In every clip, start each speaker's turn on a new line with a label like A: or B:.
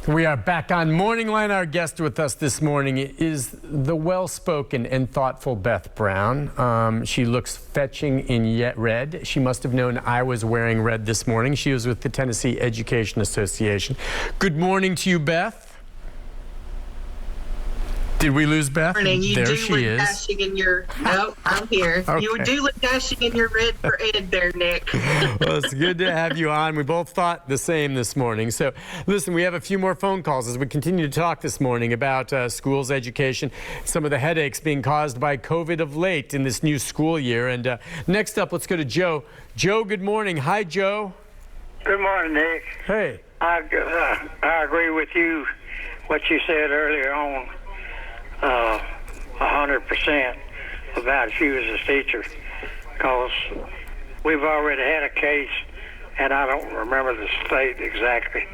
A: We are back on MorningLine. Our guest with us this morning is the well-spoken and thoughtful Beth Brown. She looks fetching in red. She must have known I was wearing red this morning. She was with the Tennessee Education Association. Good morning to you, Beth. Did we lose Beth?
B: Morning. You
A: there
B: do
A: she
B: look
A: is.
B: dashing in your... Nope, I'm here.
A: Okay.
B: You do look dashing in your red for Ed there, Nick.
A: Well, it's good to have you on. We both thought the same this morning. So, listen, we have a few more phone calls as we continue to talk this morning about schools, education, some of the headaches being caused by COVID of late in this new school year. And next up, let's go to Joe. Joe, good morning. Hi, Joe.
C: Good morning, Nick.
A: Hey.
C: I agree with you, what you said earlier on. 100% about you as a teacher, because we've already had a case, and I don't remember the state exactly,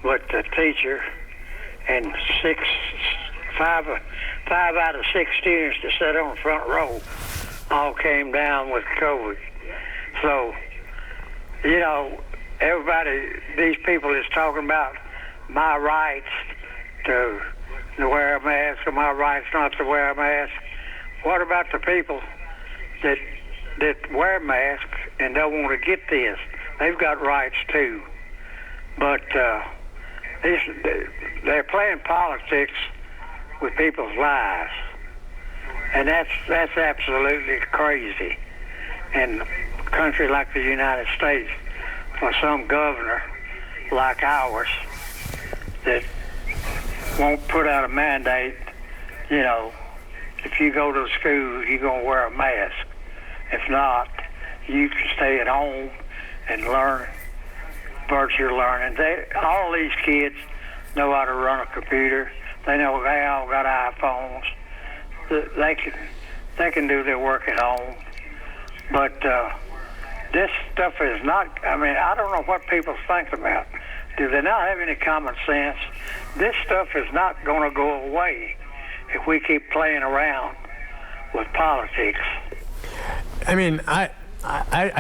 C: but the teacher and five out of 6 students that sat on the front row all came down with COVID. So, you know, everybody, these people is talking about my rights to wear a mask or my rights not to wear a mask. What about the people that wear masks and don't want to get this? They've got rights too. But they're playing politics with people's lives. And that's absolutely crazy. In a country like the United States, for some governor like ours that won't put out a mandate, you know, if you go to school, you're going to wear a mask. If not, you can stay at home and learn virtual learning. All these kids know how to run a computer. They all got iPhones. They can do their work at home. But this stuff is not, I mean, I don't know what people think about. Do they not have any common sense? This stuff is not going to go away if we keep playing around with politics.
A: I mean, I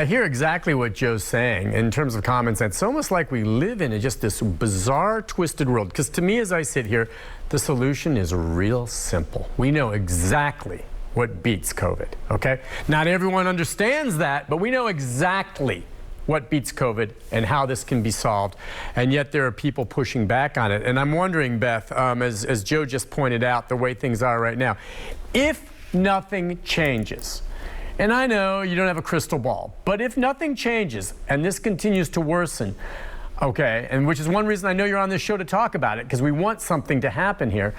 A: hear exactly what Joe's saying in terms of common sense. It's almost like we live in just this bizarre, twisted world. Because to me, as I sit here, the solution is real simple. We know exactly what beats COVID, okay? Not everyone understands that, but we know exactly what beats COVID and how this can be solved. And yet there are people pushing back on it. And I'm wondering, Beth, as Joe just pointed out, the way things are right now, if nothing changes, and I know you don't have a crystal ball, but if nothing changes and this continues to worsen, okay, and which is one reason I know you're on this show to talk about it, because we want something to happen here.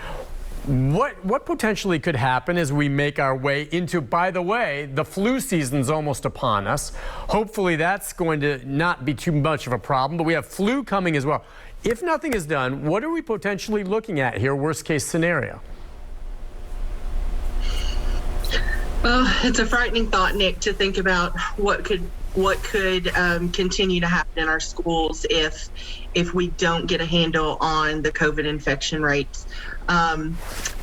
A: What potentially could happen as we make our way into, by the way, the flu season's almost upon us. Hopefully that's going to not be too much of a problem, but we have flu coming as well. If nothing is done, what are we potentially looking at here, worst case scenario?
B: Well, it's a frightening thought, Nick, to think about what could continue to happen in our schools if we don't get a handle on the COVID infection rates.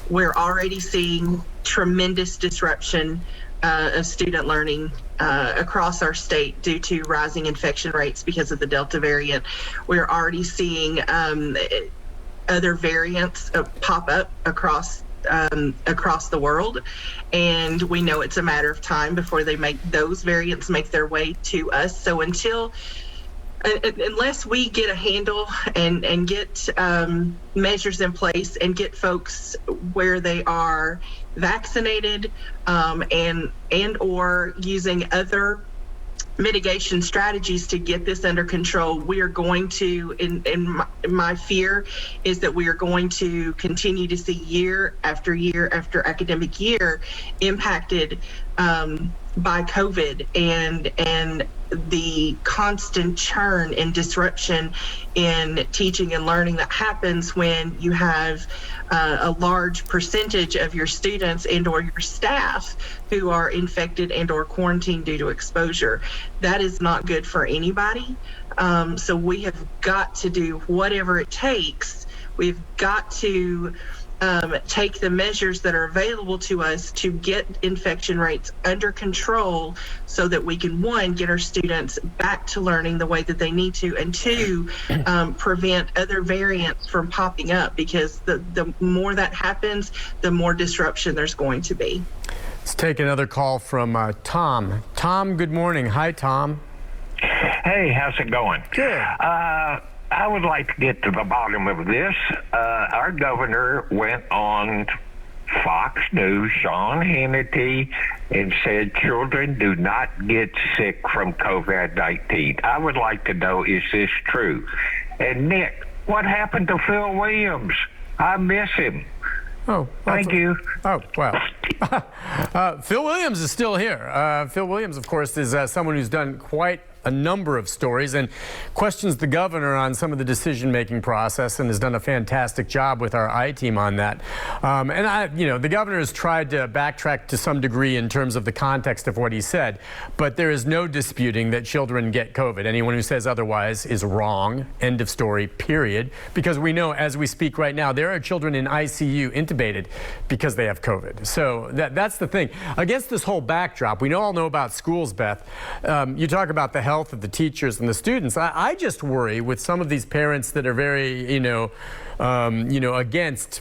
B: We're already seeing tremendous disruption of student learning across our state due to rising infection rates because of the Delta variant. We're already seeing other variants pop up across the world, and we know it's a matter of time before those variants make their way to us. So unless we get a handle and get measures in place and get folks where they are vaccinated and or using other mitigation strategies to get this under control, we are going to, in my fear is that we are going to continue to see year after year after academic year impacted by COVID and the constant churn and disruption in teaching and learning that happens when you have a large percentage of your students and or your staff who are infected and or quarantined due to exposure. That is not good for anybody. So we have got to do whatever it takes. We've got to take the measures that are available to us to get infection rates under control so that we can, one, get our students back to learning the way that they need to, and two, prevent other variants from popping up, because the more that happens, the more disruption there's going to be.
A: Let's take another call from Tom. Tom, good morning. Hi, Tom.
D: Hey, how's it going?
A: Good.
D: I would like to get to the bottom of this. Our governor went on Fox News, Sean Hannity, and said children do not get sick from COVID-19. I would like to know, is this true? And Nick, what happened to Phil Williams? I miss him.
A: Oh,
D: thank you.
A: Oh, wow. Phil Williams is still here. Phil Williams, of course, is someone who's done quite a number of stories and questions the governor on some of the decision-making process, and has done a fantastic job with our I-team on that. The governor has tried to backtrack to some degree in terms of the context of what he said, but there is no disputing that children get COVID. Anyone who says otherwise is wrong. End of story, period. Because we know, as we speak right now, there are children in ICU intubated because they have COVID. So that's the thing. Against this whole backdrop, we all know about schools, Beth. You talk about the health of the teachers and the students. I just worry with some of these parents that are very, against,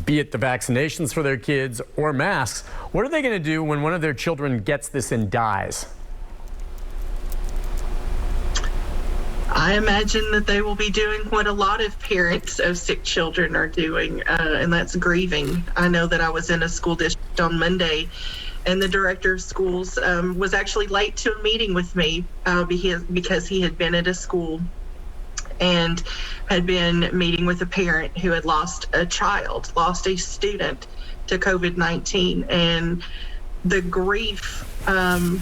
A: be it the vaccinations for their kids or masks. What are they going to do when one of their children gets this and dies?
B: I imagine that they will be doing what a lot of parents of sick children are doing, and that's grieving. I know that I was in a school district on Monday, and the director of schools was actually late to a meeting with me because he had been at a school and had been meeting with a parent who had lost a student to COVID-19. And the grief that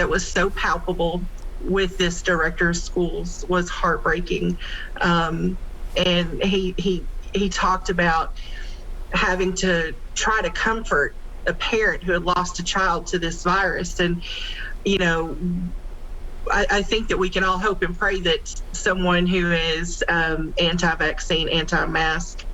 B: was so palpable with this director of schools was heartbreaking. And he talked about having to try to comfort a parent who had lost a child to this virus. And, I think that we can all hope and pray that someone who is anti-vaccine, anti-mask,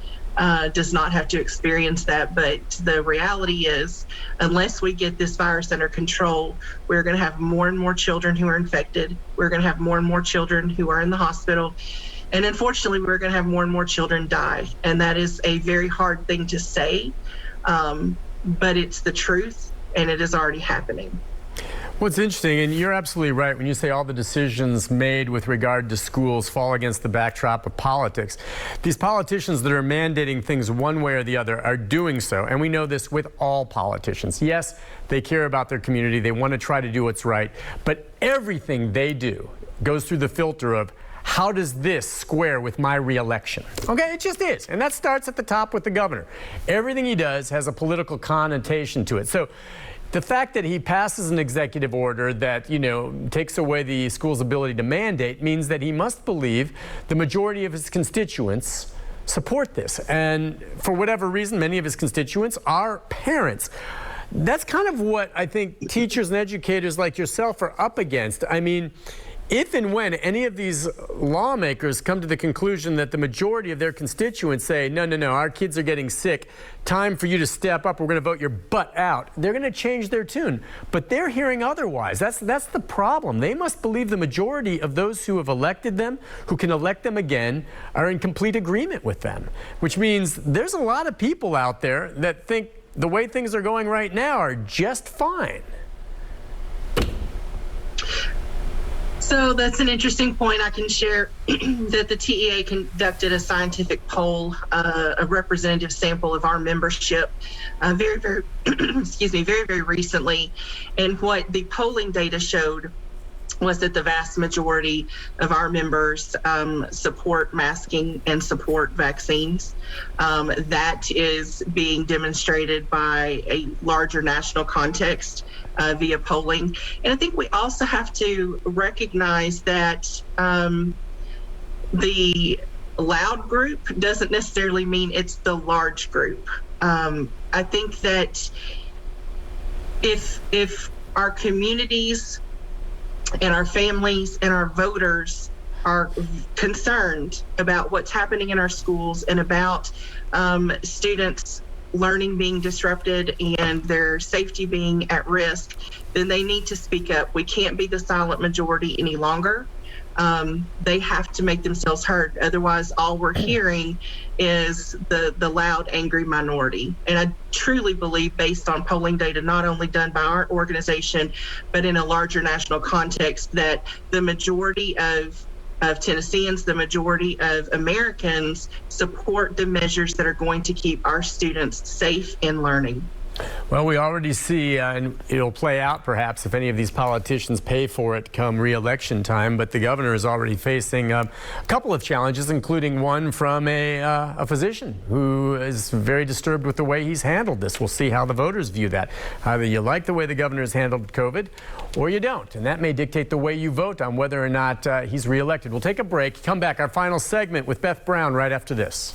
B: does not have to experience that. But the reality is, unless we get this virus under control, we're going to have more and more children who are infected. We're going to have more and more children who are in the hospital. And unfortunately, we're going to have more and more children die. And that is a very hard thing to say, but it's the truth, and it is already happening.
A: What's interesting, and you're absolutely right when you say all the decisions made with regard to schools fall against the backdrop of politics. These politicians that are mandating things one way or the other are doing so, and we know this with all politicians. Yes, they care about their community, they want to try to do what's right, but everything they do goes through the filter of, how does this square with my reelection? Okay, it just is. And that starts at the top with the governor. Everything he does has a political connotation to it. So the fact that he passes an executive order that, takes away the school's ability to mandate means that he must believe the majority of his constituents support this. And for whatever reason, many of his constituents are parents. That's kind of what I think teachers and educators like yourself are up against. I mean, if and when any of these lawmakers come to the conclusion that the majority of their constituents say, no, our kids are getting sick, time for you to step up, we're going to vote your butt out, they're going to change their tune. But they're hearing otherwise. That's the problem. They must believe the majority of those who have elected them, who can elect them again, are in complete agreement with them, which means there's a lot of people out there that think the way things are going right now are just fine.
B: So that's an interesting point. I can share that the TEA conducted a scientific poll, a representative sample of our membership, very, very recently. And what the polling data showed was that the vast majority of our members support masking and support vaccines. That is being demonstrated by a larger national context via polling. And I think we also have to recognize that the loud group doesn't necessarily mean it's the large group. I think that if our communities and our families and our voters are concerned about what's happening in our schools and about students' learning being disrupted and their safety being at risk, then they need to speak up. We can't be the silent majority any longer. They have to make themselves heard. Otherwise, all we're hearing is the loud, angry minority. And I truly believe, based on polling data not only done by our organization, but in a larger national context, that the majority of Tennesseans, the majority of Americans support the measures that are going to keep our students safe in learning.
A: Well, we already see, and it'll play out perhaps if any of these politicians pay for it come re-election time, but the governor is already facing a couple of challenges, including one from a physician who is very disturbed with the way he's handled this. We'll see how the voters view that. Either you like the way the governor has handled COVID or you don't, and that may dictate the way you vote on whether or not he's re-elected. We'll take a break, come back, our final segment with Beth Brown right after this.